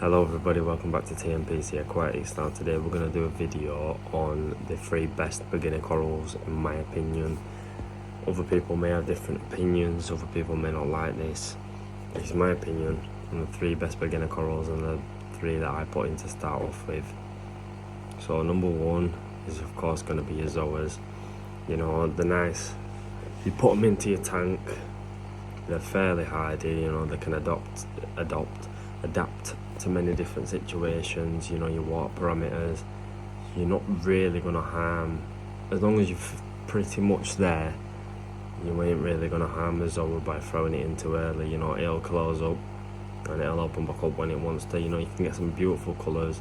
Hello everybody, welcome back to TMPC Aquatics. Now today we're going to do a video on the 3 best beginner corals in my opinion. Other people may have different opinions, other people may not like this. It's my opinion on the 3 best beginner corals and the 3 that I put in to start off with. So number 1 is of course going to be your zoas. You know, they're nice. You put them into your tank, they're fairly hardy, you know, they can adapt to many different situations, you know, your water parameters. You're not really going to harm, as long as you're pretty much there, you ain't really going to harm the zoa by throwing it in too early. You know, it'll close up and it'll open back up when it wants to. You know, you can get some beautiful colours.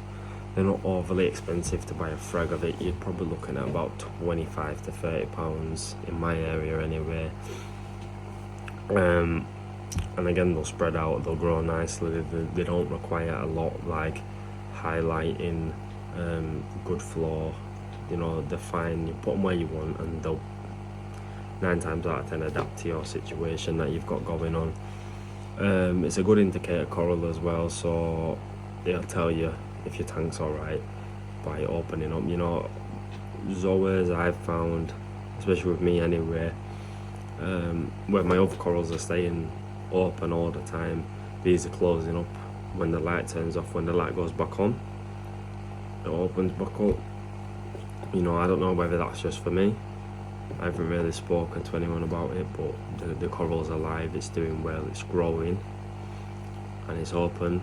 They're not overly expensive to buy a frag of it. You're probably looking at about 25 to 30 pounds in my area anyway. And again, they'll spread out, they'll grow nicely. They don't require a lot like highlighting, good floor. You know, they're fine. You put them where you want and they'll 9 times out of 10 adapt to your situation that you've got going on. It's a good indicator coral as well, so it'll tell you if your tank's alright by opening up. You know, zoas I've found, especially with me anyway, where my other corals are staying open all the time, these are closing up when the light turns off. When the light goes back on, it opens back up. You know, I don't know whether that's just for me. I haven't really spoken to anyone about it, but the coral's alive, it's doing well, it's growing and it's open.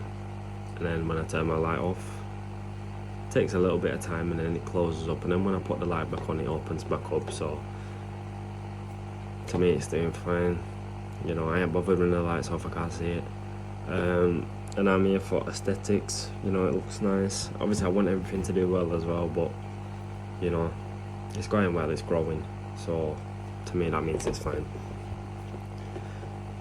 And then when I turn my light off, it takes a little bit of time and then it closes up, and then when I put the light back on, it opens back up. So to me it's doing fine. You know, I ain't bothered when the light's off, I can't see it. And I'm here for aesthetics. You know, it looks nice. Obviously I want everything to do well as well, but you know, it's going well, it's growing, so to me that means it's fine.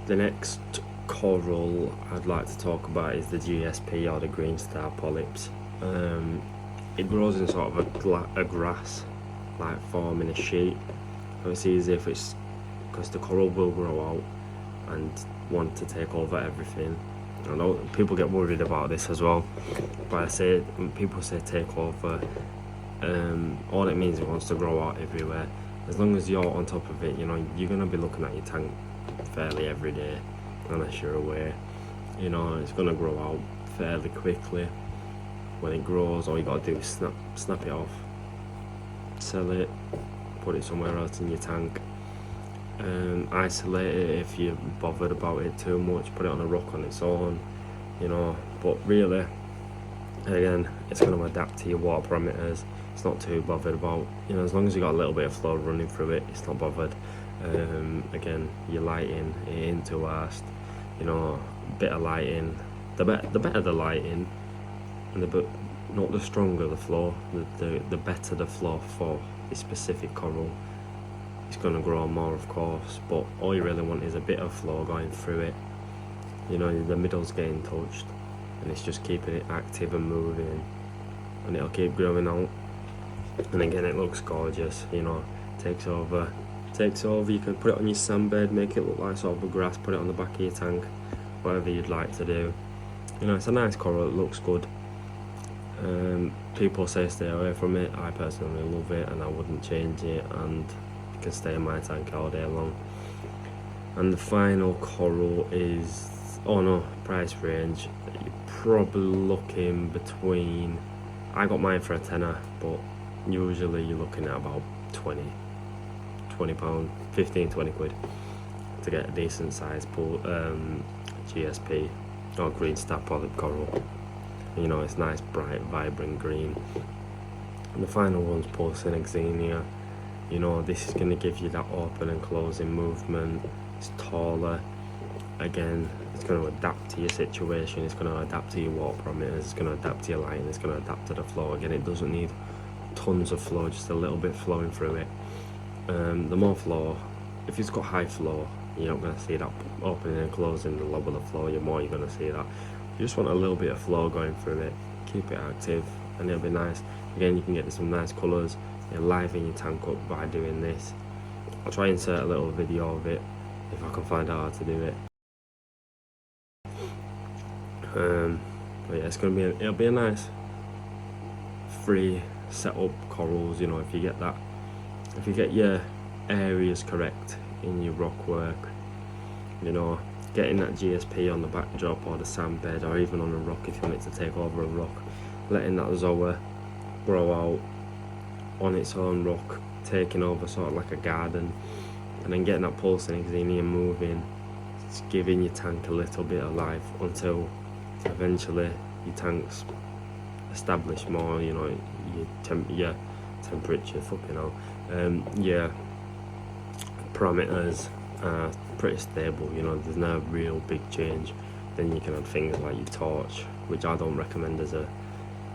The next coral I'd like to talk about is the GSP, or the green star polyps. It grows in sort of a grass like form in a sheet, so it's easy if it's, because the coral will grow out and want to take over everything. I know people get worried about this as well, but when people say take over, all it means it wants to grow out everywhere. As long as you're on top of it, you know, you're gonna be looking at your tank fairly every day, unless you're away. You know, it's gonna grow out fairly quickly. When it grows, all you gotta do is snap it off, sell it, put it somewhere else in your tank. Isolate it if you're bothered about it too much, put it on a rock on its own, you know. But really, again, it's going to adapt to your water parameters. It's not too bothered about, you know, as long as you got a little bit of flow running through it, it's not bothered. Again, your lighting, it ain't too arsed, you know, bit of lighting, the better the lighting, and not the stronger the flow, the better the flow for this specific coral. It's going to grow more, of course, but all you really want is a bit of flow going through it. You know, the middle's getting touched and it's just keeping it active and moving, and it'll keep growing out. And again, it looks gorgeous, you know, takes over. You can put it on your sandbed, make it look like sort of a grass, put it on the back of your tank, whatever you'd like to do. You know, it's a nice coral, it looks good. People say stay away from it. I personally love it and I wouldn't change it, and can stay in my tank all day long. And the final coral is, price range, you're probably looking between, I got mine for a tenner, but usually you're looking at about 20 pound, 15-20 quid to get a decent size GSP or green star polyp coral. You know, it's nice, bright, vibrant green. And the final one's Porcelain Xenia. You know, this is going to give you that open and closing movement. It's taller. Again, it's going to adapt to your situation. It's going to adapt to your water parameters. It's going to adapt to your lighting. It's going to adapt to the flow. Again, it doesn't need tons of flow, just a little bit flowing through it. The more flow, if it's got high flow, you're not going to see that opening and closing. The lower the flow, the more you're going to see that. You just want a little bit of flow going through it. Keep it active and it'll be nice. Again, you can get some nice colours. You're liven your tank up by doing this. I'll try and insert a little video of it if I can find out how to do it. But yeah, it'll be a nice free setup corals, you know, if you get your areas correct in your rock work, you know, getting that GSP on the backdrop or the sand bed or even on a rock if you want it to take over a rock, letting that zoa grow out on its own rock, taking over sort of like a garden, and then getting that pulsing xenia moving, it's giving your tank a little bit of life until eventually your tank's establish more, you know, your temperature, fucking hell, your parameters are pretty stable, you know, there's no real big change. Then you can add things like your torch, which I don't recommend as a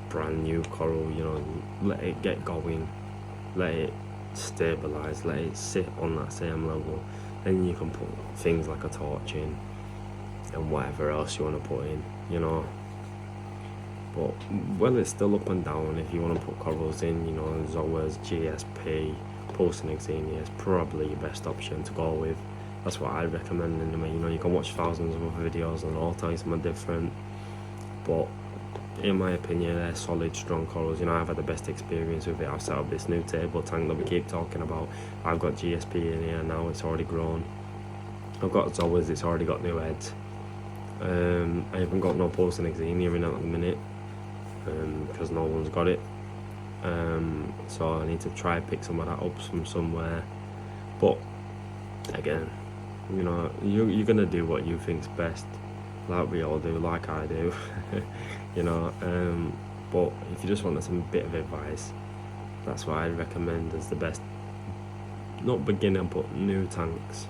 brand new coral, you know, let it get going, let it stabilize, let it sit on that same level, then you can put things like a torch in and whatever else you want to put in, you know. But well, it's still up and down. If you want to put corals in, you know, zoas, GSP, pulsing xenia is probably your best option to go with. That's what I recommend anyway. You know, you can watch thousands of other videos and all tell you something different, but in my opinion, they're solid, strong corals. You know, I've had the best experience with it. I've set up this new table tank that we keep talking about. I've got GSP in here now, it's already grown. I've got zoas, it's already got new heads. I haven't got no pulsing xenia in at the minute, because no one's got it. So I need to try and pick some of that up from somewhere. But again, you know, you're gonna do what you think's best, like we all do, like I do. You know, but if you just want some bit of advice, that's what I'd recommend as the best, not beginner but new tanks